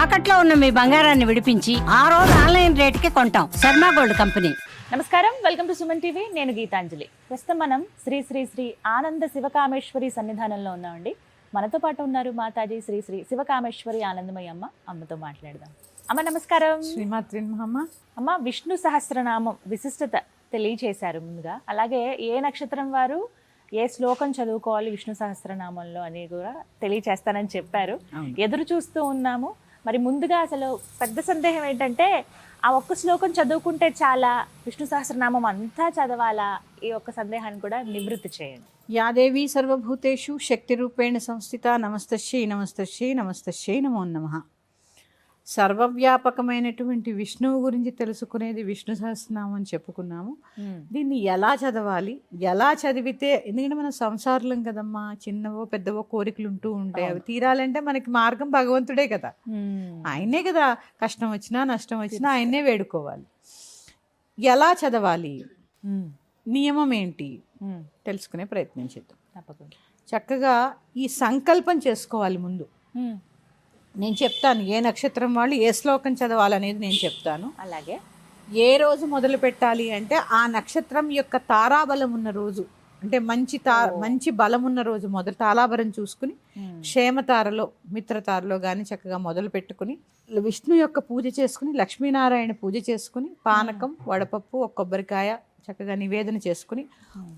తాకట్లో ఉన్న మీ బంగారాన్ని విడిపించి ఆ రోజు ఆన్లైన్ రేటుకి కొంటాం. Sharma gold company. నమస్కారం, వెల్కమ్ టు సుమన్ టీవీ. నేను గీతాంజలి. ప్రస్తుతం మనం శ్రీ శ్రీ శ్రీ ఆనంద శివకామేశ్వరి సన్నిధానంలో ఉన్నామండి. మనతో పాటు ఉన్నారు మాతాజీ శ్రీ శ్రీ శివకామేశ్వరి ఆనందమయ్య అమ్మ. అమ్మతో మాట్లాడదాం. అమ్మ నమస్కారం. శ్రీమాత్రి అమ్మ, విష్ణు సహస్రనామం విశిష్టత తెలియచేశారు ముందుగా. అలాగే ఏ నక్షత్రం వారు ఏ శ్లోకం చదువుకోవాలి విష్ణు సహస్రనామంలో అని కూడా తెలియచేస్తానని చెప్పారు. ఎదురు చూస్తూ ఉన్నాము. మరి ముందుగా అసలు పెద్ద సందేహం ఏంటంటే, ఆ ఒక్క శ్లోకం చదువుకుంటే చాలా, విష్ణు సహస్రనామం అంతా చదవాలా? ఈ ఒక్క సందేహాన్ని కూడా నివృత్తి చేయండి. యాదేవి సర్వభూతేషు శక్తి రూపేణ సంస్థిత. నమస్తశ్యై నమస్తశ్యై నమస్తశ్యై నమో నమః. సర్వవ్యాపకమైనటువంటి విష్ణువు గురించి తెలుసుకునేది విష్ణు సహస్రనామం అని చెప్పుకున్నాము. దీన్ని ఎలా చదవాలి, ఎలా చదివితే, ఎందుకంటే మనం సంసారులం కదమ్మా, చిన్నవో పెద్దవో కోరికలు ఉంటూ ఉంటాయి. అవి తీరాలంటే మనకి మార్గం భగవంతుడే కదా, ఆయనే కదా. కష్టం వచ్చినా నష్టం వచ్చినా ఆయన్నే వేడుకోవాలి. ఎలా చదవాలి, నియమం ఏంటి తెలుసుకునే ప్రయత్నం చేద్దాం. తప్పకుండా. చక్కగా ఈ సంకల్పం చేసుకోవాలి ముందు. నేను చెప్తాను ఏ నక్షత్రం వాళ్ళు ఏ శ్లోకం చదవాలనేది నేను చెప్తాను. అలాగే ఏ రోజు మొదలు పెట్టాలి అంటే, ఆ నక్షత్రం యొక్క తారాబలం ఉన్న రోజు, అంటే మంచి బలం ఉన్న రోజు మొదలు తారాబలం చూసుకుని క్షేమతారలో మిత్రతారలో కానీ చక్కగా మొదలు పెట్టుకుని విష్ణు యొక్క పూజ చేసుకుని, లక్ష్మీనారాయణ పూజ చేసుకుని, పానకం వడపప్పు ఒక కొబ్బరికాయ చక్కగా నివేదన చేసుకుని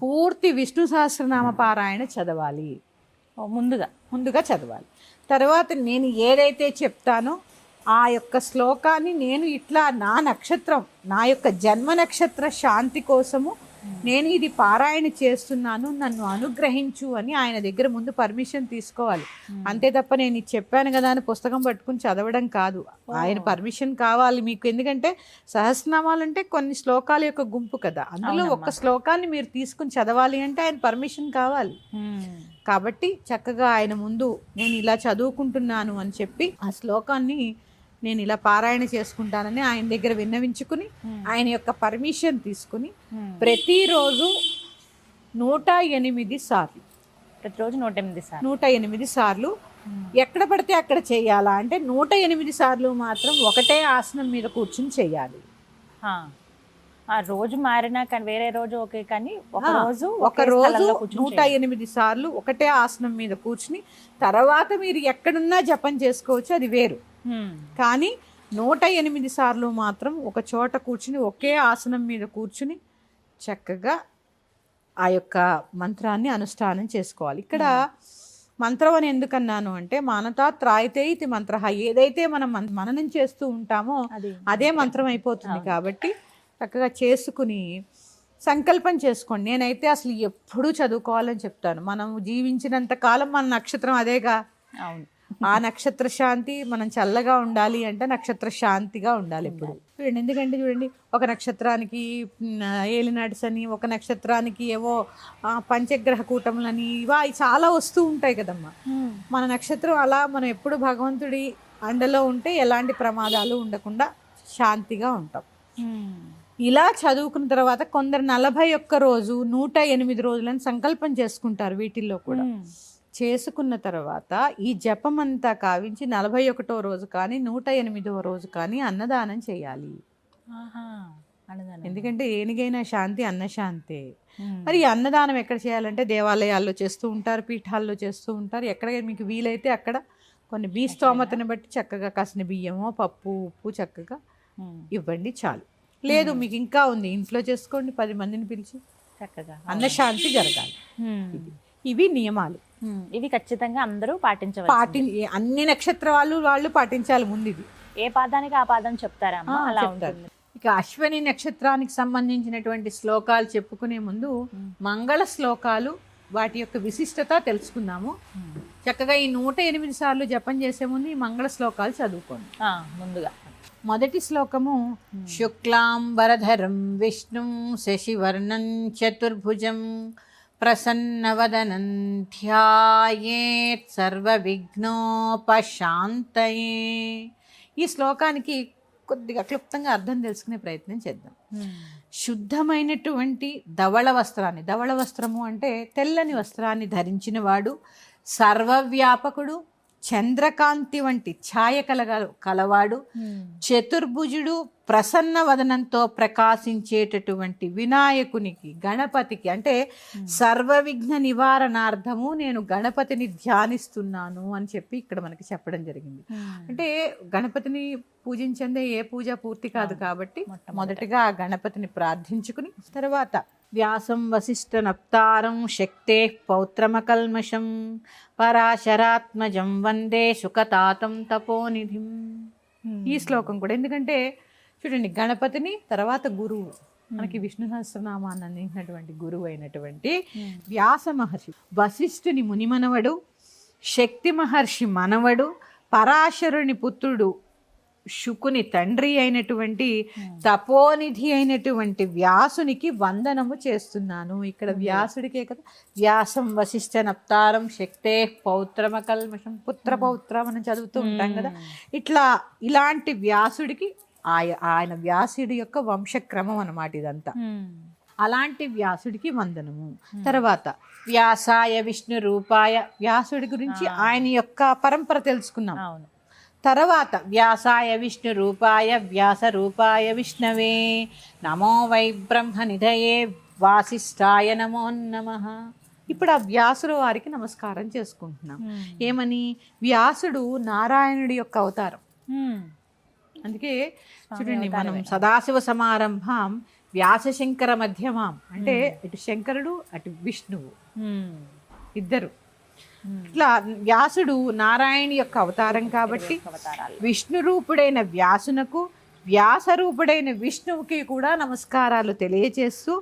పూర్తి విష్ణు సహస్రనామ పారాయణ చదవాలి. ముందుగా చదవాలి. తర్వాత నేను ఏదైతే చెప్తానో ఆ యొక్క శ్లోకాన్ని నేను ఇట్లా నా నక్షత్రం, నా యొక్క జన్మ నక్షత్ర శాంతి కోసము నేను ఇది పారాయణ చేస్తున్నాను, నన్ను అనుగ్రహించు అని ఆయన దగ్గర ముందు పర్మిషన్ తీసుకోవాలి. అంతే తప్ప నేను ఇది చెప్పాను కదా అని పుస్తకం పట్టుకుని చదవడం కాదు. ఆయన పర్మిషన్ కావాలి మీకు. ఎందుకంటే సహస్రనామాలంటే కొన్ని శ్లోకాల యొక్క గుంపు కదా, అందులో ఒక్క శ్లోకాన్ని మీరు తీసుకుని చదవాలి అంటే ఆయన పర్మిషన్ కావాలి. కాబట్టి చక్కగా ఆయన ముందు నేను ఇలా చదువుకుంటున్నాను అని చెప్పి ఆ శ్లోకాన్ని నేను ఇలా పారాయణ చేసుకుంటానని ఆయన దగ్గర విన్నవించుకుని ఆయన యొక్క పర్మిషన్ తీసుకుని ప్రతిరోజు 108 సార్లు, ప్రతిరోజు 108 సార్లు ఎక్కడ పడితే అక్కడ చేయాలా అంటే 108 సార్లు మాత్రం ఒకటే ఆసనం మీద కూర్చుని చేయాలి. ఆ రోజు మారినా కానీ వేరే రోజు ఓకే, కానీ ఒక రోజు 108 సార్లు ఒకటే ఆసనం మీద కూర్చుని, తర్వాత మీరు ఎక్కడున్నా జపం చేసుకోవచ్చు, అది వేరు. కానీ 108 సార్లు మాత్రం ఒక చోట కూర్చుని ఒకే ఆసనం మీద కూర్చుని చక్కగా ఆ యొక్క మంత్రాన్ని అనుష్ఠానం చేసుకోవాలి. ఇక్కడ మంత్రం అని ఎందుకన్నాను అంటే, మానతా త్రాయితే ఇది మంత్ర, ఏదైతే మనం మననం చేస్తూ ఉంటామో అదే మంత్రం అయిపోతుంది. కాబట్టి చక్కగా చేసుకుని సంకల్పం చేసుకోండి. నేనైతే అసలు ఎప్పుడూ చదువుకోవాలని చెప్తాను. మనం జీవించినంత కాలం మన నక్షత్రం అదేగా. అవును. ఆ నక్షత్ర శాంతి, మనం చల్లగా ఉండాలి అంటే నక్షత్ర శాంతిగా ఉండాలి ఎప్పుడు. చూడండి, ఎందుకంటే చూడండి, ఒక నక్షత్రానికి ఏలినాటి శని, ఒక నక్షత్రానికి ఏవో పంచగ్రహ కూటములని, ఇవా చాలా వస్తూ ఉంటాయి కదమ్మా. మన నక్షత్రం అలా మనం ఎప్పుడు భగవంతుడి అండలో ఉంటే ఎలాంటి ప్రమాదాలు ఉండకుండా శాంతిగా ఉంటాం. ఇలా చదువుకున్న తర్వాత కొందరు 41 రోజు 108 రోజులని సంకల్పం చేసుకుంటారు. వీటిల్లో కూడా చేసుకున్న తర్వాత ఈ జపం అంతా కావించి 41వ రోజు కానీ 108వ రోజు కానీ అన్నదానం చేయాలి. ఎందుకంటే ఏనిగైనా శాంతి అన్నశాంతే. మరి ఈ అన్నదానం ఎక్కడ చేయాలంటే దేవాలయాల్లో చేస్తూ ఉంటారు, పీఠాల్లో చేస్తూ ఉంటారు. ఎక్కడ మీకు వీలైతే అక్కడ కొన్ని స్తోమతను బట్టి చక్కగా కాసిన బియ్యమో పప్పు ఉప్పు చక్కగా ఇవ్వండి, చాలు. లేదు మీకు ఇంకా ఉంది, ఇంట్లో చేసుకోండి, 10 మందిని పిలిచి చక్కగా అన్నశాంతి జరగాలి. ఇవి నియమాలు. ఇవి ఖచ్చితంగా అందరూ పాటించవాలి. అన్ని నక్షత్ర వాళ్ళు పాటించాలి. ముందు ఇది ఏ పాదానికి ఆ పాదం చెప్తారా? అలా ఉంటుంది. ఇక అశ్విని నక్షత్రానికి సంబంధించినటువంటి శ్లోకాలు చెప్పుకునే ముందు మంగళ శ్లోకాలు, వాటి యొక్క విశిష్టత తెలుసుకుందాము. చక్కగా ఈ 108 సార్లు జపం చేసే ముందు ఈ మంగళ శ్లోకాలు చదువుకోండి. ముందుగా మొదటి శ్లోకము, శుక్లాంబరధరం విష్ణుం శశివర్ణం చతుర్భుజం ప్రసన్నవదనం ధ్యాయేత్ సర్వవిఘ్నోపశాంతయే. ఈ శ్లోకానికి కొద్దిగా క్లుప్తంగా అర్థం తెలుసుకునే ప్రయత్నం చేద్దాం. శుద్ధమైనటువంటి ధవళ వస్త్రాన్ని, ధవళ వస్త్రము అంటే తెల్లని వస్త్రాన్ని ధరించిన వాడు, సర్వవ్యాపకుడు, చంద్రకాంతి వంటి ఛాయ కలవాడు, చతుర్భుజుడు, ప్రసన్న వదనంతో ప్రకాశించేటటువంటి వినాయకునికి, గణపతికి, అంటే సర్వ విఘ్న నివారణార్థము నేను గణపతిని ధ్యానిస్తున్నాను అని చెప్పి ఇక్కడ మనకి చెప్పడం జరిగింది. అంటే గణపతిని పూజించందే ఏ పూజ పూర్తి కాదు కాబట్టి మొదటగా ఆ గణపతిని ప్రార్థించుకుని తర్వాత వ్యాసం వశిష్ఠ నప్తారం శక్తే పౌత్రమకల్మషం పరాశరాత్మజం వందే శుకతాతం తపోనిధిం. ఈ శ్లోకం కూడా ఎందుకంటే చూడండి, గణపతిని తర్వాత గురువు, మనకి విష్ణు సహస్రనామాన్ని అందించినటువంటి గురువు అయినటువంటి వ్యాస మహర్షి, వశిష్ఠుని మునిమనవడు, శక్తి మహర్షి మనవడు, పరాశరుని పుత్రుడు, శుకుని తండ్రి అయినటువంటి తపోనిధి అయినటువంటి వ్యాసునికి వందనము చేస్తున్నాను. ఇక్కడ వ్యాసుడికే కదా, వ్యాసం వశిష్ఠ నప్తారం శక్తే పౌత్రమకల్మషం, పుత్ర పౌత్ర మనం చదువుతూ ఉంటాం కదా. ఇలాంటి వ్యాసుడికి ఆయన వ్యాసుడి యొక్క వంశక్రమం అన్నమాట ఇదంతా. అలాంటి వ్యాసుడికి వందనము. తర్వాత వ్యాసాయ విష్ణు రూపాయ, వ్యాసుడి గురించి ఆయన యొక్క పరంపర తెలుసుకున్నాం. తర్వాత వ్యాసాయ విష్ణు రూపాయ వ్యాస రూపాయ విష్ణవే నమో వై బ్రహ్మ నిధయే వాసిష్ఠాయ నమో నమః. ఇప్పుడు ఆ వ్యాసుడు వారికి నమస్కారం చేసుకుంటున్నాం. ఏమని? వ్యాసుడు నారాయణుడి యొక్క అవతారం. అందుకే చూడండి, మనం సదాశివ సమారంభం వ్యాసశంకర మధ్యమాం, అంటే ఇటు శంకరుడు అటు విష్ణువు ఇద్దరు. ఇట్లా వ్యాసుడు నారాయణి యొక్క అవతారం కాబట్టి విష్ణు రూపుడైన వ్యాసునకు, వ్యాస రూపుడైన విష్ణువుకి కూడా నమస్కారాలు తెలియజేస్తూ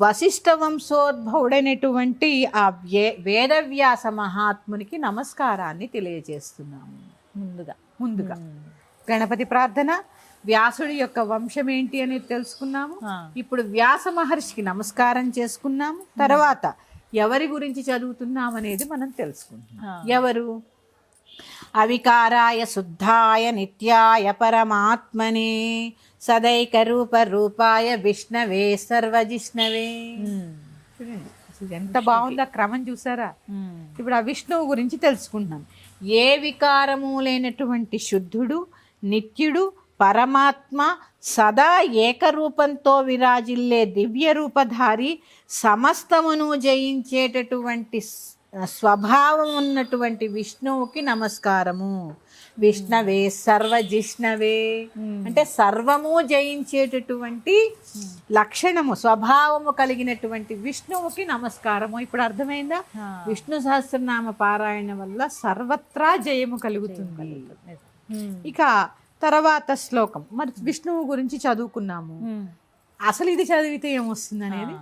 వశిష్ఠ వంశోద్భవుడైనటువంటి ఆ వేదవ్యాస మహాత్మునికి నమస్కారాన్ని తెలియజేస్తున్నాము. ముందుగా గణపతి ప్రార్థన, వ్యాసుడి యొక్క వంశం ఏంటి అనేది తెలుసుకున్నాము. ఇప్పుడు వ్యాస మహర్షికి నమస్కారం చేసుకున్నాము. తర్వాత ఎవరి గురించి చదువుతున్నాం అనేది మనం తెలుసుకుంటున్నాం. ఎవరు? అవికారాయ శుద్ధాయ నిత్యాయ పరమాత్మనే సదైక రూపాయ విష్ణవే సర్వజిష్ణవే. ఎంత బాగుంది ఆ క్రమం, చూసారా? ఇప్పుడు ఆ విష్ణువు గురించి తెలుసుకుంటున్నాం. ఏ వికారము లేనటువంటి శుద్ధుడు, నిత్యుడు, పరమాత్మ, సదా ఏకరూపంతో విరాజిల్లే దివ్య రూపధారి, సమస్తమును జయించేటటువంటి స్వభావం ఉన్నటువంటి విష్ణువుకి నమస్కారము. విష్ణవే సర్వజిష్ణవే అంటే సర్వము జయించేటటువంటి లక్షణము, స్వభావము కలిగినటువంటి విష్ణువుకి నమస్కారము. ఇప్పుడు అర్థమైందా? విష్ణు సహస్రనామ పారాయణ వల్ల సర్వత్రా జయము కలుగుతుంది. ఇక తర్వాత శ్లోకం, మరి విష్ణువు గురించి చదువుకున్నాము. అసలు ఇది చదివితే ఏమొస్తుంది అనేది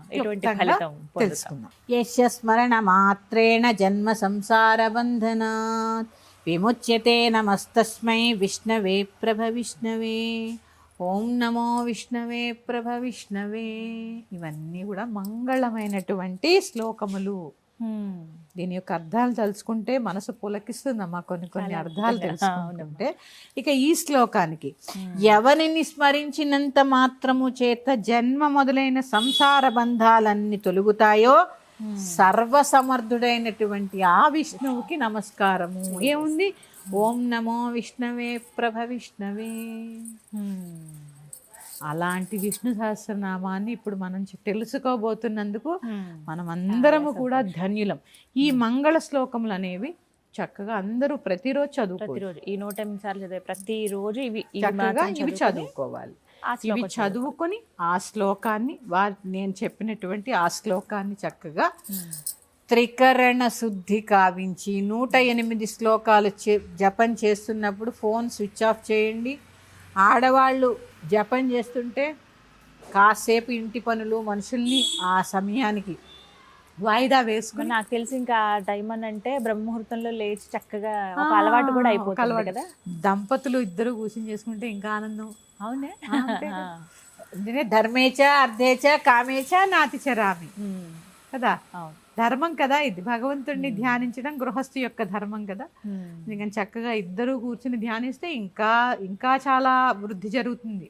తెలుసుకుందాం. యస్య స్మరణ మాత్రేణ జన్మ సంసార బంధనాత్ విముచ్యతే నమస్తస్మై విష్ణవే ప్రభ విష్ణవే. ఓం నమో విష్ణవే ప్రభ విష్ణవే. ఇవన్నీ కూడా మంగళమైనటువంటి శ్లోకములు. దీని యొక్క అర్థాలు తెలుసుకుంటే మనసు పులకిస్తుందమ్మా, కొన్ని అర్థాలు తెలుసుకుంటుంటే. ఇక ఈ శ్లోకానికి, ఎవరిని స్మరించినంత మాత్రము చేత జన్మ మొదలైన సంసార బంధాలన్నీ తొలుగుతాయో సర్వసమర్థుడైనటువంటి ఆ విష్ణువుకి నమస్కారము. ఏముంది? ఓం నమో విష్ణవే ప్రభ విష్ణవే. అలాంటి విష్ణు సహస్రనామాన్ని ఇప్పుడు మనం తెలుసుకోబోతున్నందుకు మనం అందరము కూడా ధన్యులం. ఈ మంగళ శ్లోకములు అనేవి చక్కగా అందరూ ప్రతిరోజు చదువుకోవాలి. ఈ 108 సార్లు చదివే ప్రతిరోజు ఇవి చదువుకోవాలి. ఇవి చదువుకొని ఆ శ్లోకాన్ని, నేను చెప్పినటువంటి ఆ శ్లోకాన్ని చక్కగా త్రికరణ శుద్ధి కావించి 108 శ్లోకాలు జపం చేస్తున్నప్పుడు ఫోన్ స్విచ్ ఆఫ్ చేయండి. ఆడవాళ్ళు జపం చేస్తుంటే కాసేపు ఇంటి పనులు, మనుషుల్ని ఆ సమయానికి వాయిదా వేసుకుని, నాకు తెలిసి ఇంకా టైం అని అంటే బ్రహ్మముహూర్తంలో లేచి చక్కగా ఒక అలవాటు కూడా అయిపోతుంది కదా. దంపతులు ఇద్దరు కూర్చొని చేసుకుంటే ఇంకా ఆనందం. అవునే. ధర్మేచ అర్ధేచ కామేచ నాతిచరామి కదా. ధర్మం కదా ఇది, భగవంతుడిని ధ్యానించడం గృహస్థు యొక్క ధర్మం కదా. ఎందుకని చక్కగా ఇద్దరు కూర్చుని ధ్యానిస్తే ఇంకా ఇంకా చాలా వృద్ధి జరుగుతుంది.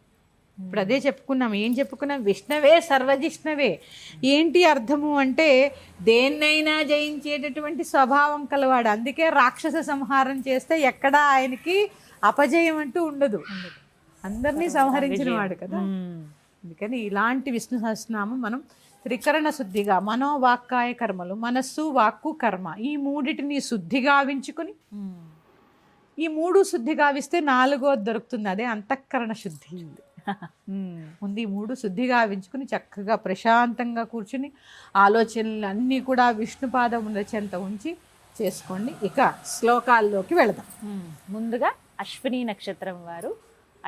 ఇప్పుడు అదే చెప్పుకున్నాం. ఏం చెప్పుకున్నాం? విష్ణవే సర్వజిష్ణవే. ఏంటి అర్థము అంటే దేన్నైనా జయించేటటువంటి స్వభావం కలవాడు. అందుకే రాక్షస సంహారం చేస్తే ఎక్కడా ఆయనకి అపజయం అంటూ ఉండదు, అందరినీ సంహరించిన వాడు కదా. అందుకని ఇలాంటి విష్ణు సహస్రనామం మనం త్రికరణ శుద్ధిగా మనోవాక్కాయ కర్మలు, మనస్సు వాక్కు కర్మ, ఈ మూడిటిని శుద్ధిగా గావించుకుని, ఈ మూడు శుద్ధి గావిస్తే నాలుగోది దొరుకుతుంది, అదే అంతఃకరణ శుద్ధి. ముందు ఈ మూడు శుద్ధిగా గావించుకుని చక్కగా ప్రశాంతంగా కూర్చుని ఆలోచనలు అన్నీ కూడా విష్ణుపాదముల చెంత ఉంచి చేసుకోండి. ఇక శ్లోకాల్లోకి వెళదాం. ముందుగా అశ్విని నక్షత్రం వారు,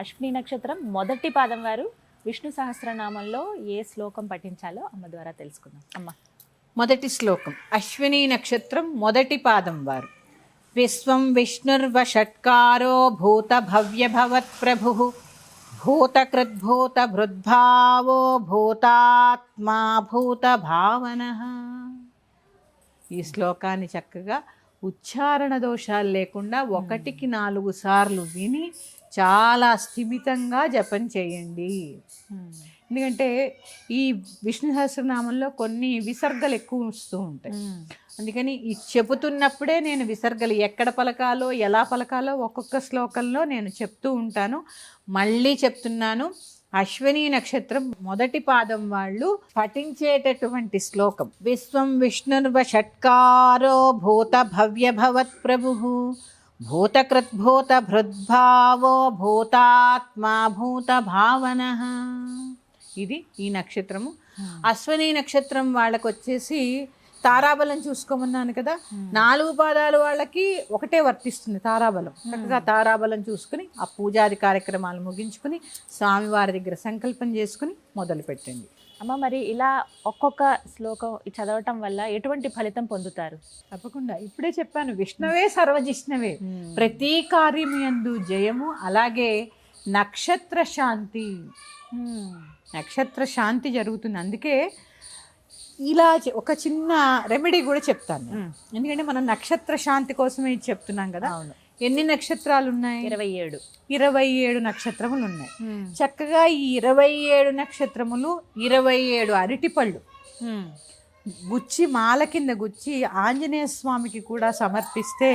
అశ్విని నక్షత్రం మొదటి పాదం వారు విష్ణు సహస్రనామంలో ఏ శ్లోకం పఠించాలో అమ్మ ద్వారా తెలుసుకుందాం. అమ్మ, మొదటి శ్లోకం. అశ్విని నక్షత్రం మొదటి పాదం వారు. విశ్వం విష్ణుర్వషట్కారో భూత భవ్య భవత్ ప్రభు భూతకృద్భూత భృద్భావో భూతాత్మా భూత భావన. ఈ శ్లోకాన్ని చక్కగా ఉచ్చారణ దోషాలు లేకుండా 1కి 4 సార్లు విని చాలా స్థిమితంగా జపం చేయండి. ఎందుకంటే ఈ విష్ణు సహస్రనామంలో కొన్ని విసర్గలు ఎక్కువ వస్తూ ఉంటాయి. అందుకని ఈ చెబుతున్నప్పుడే నేను విసర్గలు ఎక్కడ పలకాలో ఎలా పలకాలో ఒక్కొక్క శ్లోకంలో నేను చెప్తూ ఉంటాను. మళ్ళీ చెప్తున్నాను, అశ్విని నక్షత్రం మొదటి పాదం వాళ్ళు పఠించేటటువంటి శ్లోకం విశ్వం విష్ణుర్వషట్కారో భూత భవ్య భవత్ ప్రభు భూతకృద్భూత భృద్భావో భూతాత్మా భూత భావన. ఇది ఈ నక్షత్రము. అశ్విని నక్షత్రం వాళ్ళకు వచ్చేసి తారాబలం చూసుకోమన్నాను కదా, 4 పాదాలు వాళ్ళకి ఒకటే వర్తిస్తుంది తారాబలం. చక్కగా తారాబలం చూసుకుని ఆ పూజాది కార్యక్రమాలు ముగించుకుని స్వామివారి దగ్గర సంకల్పం చేసుకుని మొదలు పెట్టండి. అమ్మ, మరి ఇలా ఒక్కొక్క శ్లోకం చదవటం వల్ల ఎటువంటి ఫలితం పొందుతారు? తప్పకుండా ఇప్పుడే చెప్పాను, విష్ణవే సర్వజిష్ణవే. ప్రతి కార్యముయందు జయము, అలాగే నక్షత్ర శాంతి, నక్షత్ర శాంతి జరుగుతుంది. అందుకే ఇలా ఒక చిన్న రెమెడీ కూడా చెప్తాను. ఎందుకంటే మనం నక్షత్ర శాంతి కోసమే ఇది చెప్తున్నాం కదా. ఎన్ని నక్షత్రాలు ఉన్నాయి? 27 నక్షత్రములు ఉన్నాయి. చక్కగా ఈ 27 నక్షత్రములు 27 అరటిపళ్ళు గుచ్చి మాల కింద గుచ్చి ఆంజనేయ స్వామికి కూడా సమర్పిస్తే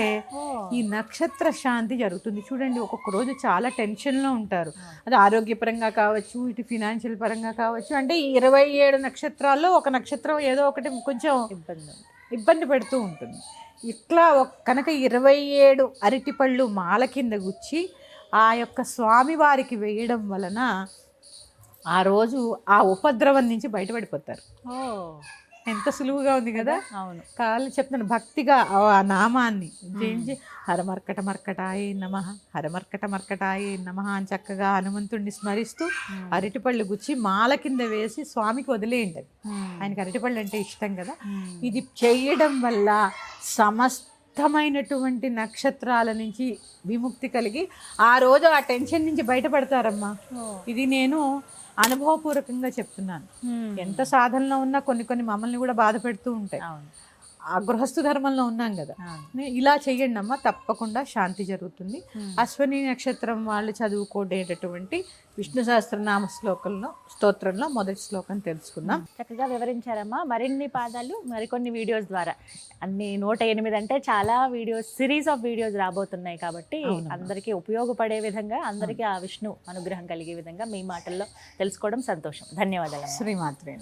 ఈ నక్షత్ర శాంతి జరుగుతుంది. చూడండి, ఒక్కొక్క రోజు చాలా టెన్షన్లో ఉంటారు. అది ఆరోగ్యపరంగా కావచ్చు, ఇటు ఫినాన్షియల్ పరంగా కావచ్చు. అంటే ఈ 27 నక్షత్రాల్లో ఒక నక్షత్రం ఏదో ఒకటి కొంచెం ఇబ్బంది పెడుతూ ఉంటుంది. ఇట్లా కనుక 27 అరటిపళ్ళు మాల కింద గుచ్చి ఆ యొక్క స్వామివారికి వేయడం వలన ఆ రోజు ఆ ఉపద్రవం నుంచి బయటపడిపోతారు. ఎంత సులువుగా ఉంది కదా. అవును, కాళ్ళు చెప్తాను, భక్తిగా ఆ నామాన్ని జయించి హరమర్కట మర్కటాయే నమః, హరమర్కట మర్కటాయే నమః అని చక్కగా హనుమంతుడిని స్మరిస్తూ అరటిపళ్ళు గుచ్చి మాల కింద వేసి స్వామికి వదిలేయండి. ఆయనకి అరటిపళ్ళు అంటే ఇష్టం కదా. ఇది చేయడం వల్ల సమస్తమైనటువంటి నక్షత్రాల నుంచి విముక్తి కలిగి ఆ రోజు ఆ టెన్షన్ నుంచి బయటపడతారమ్మా. ఇది నేను అనుభవపూర్వకంగా చెప్తున్నాను. ఎంత సాధనలో ఉన్నా కొన్ని మమ్మల్ని కూడా బాధ పెడుతూ ఉంటాయి. ఆ గృహస్థు ధర్మంలో ఉన్నాం కదా. ఇలా చెయ్యండి అమ్మా, తప్పకుండా శాంతి జరుగుతుంది. అశ్విని నక్షత్రం వాళ్ళు చదువుకోనేటటువంటి విష్ణు సహస్రనామ స్తోత్రంలో మొదటి శ్లోకం తెలుసుకుందాం. చక్కగా వివరించారమ్మా. మరిన్ని పాదాలు మరికొన్ని వీడియోస్ ద్వారా, అన్ని 108 అంటే చాలా వీడియోస్, సిరీస్ ఆఫ్ వీడియోస్ రాబోతున్నాయి కాబట్టి అందరికీ ఉపయోగపడే విధంగా, అందరికీ ఆ విష్ణు అనుగ్రహం కలిగే విధంగా మీ మాటల్లో తెలుసుకోవడం సంతోషం. ధన్యవాదాలు. శ్రీమాత్రే.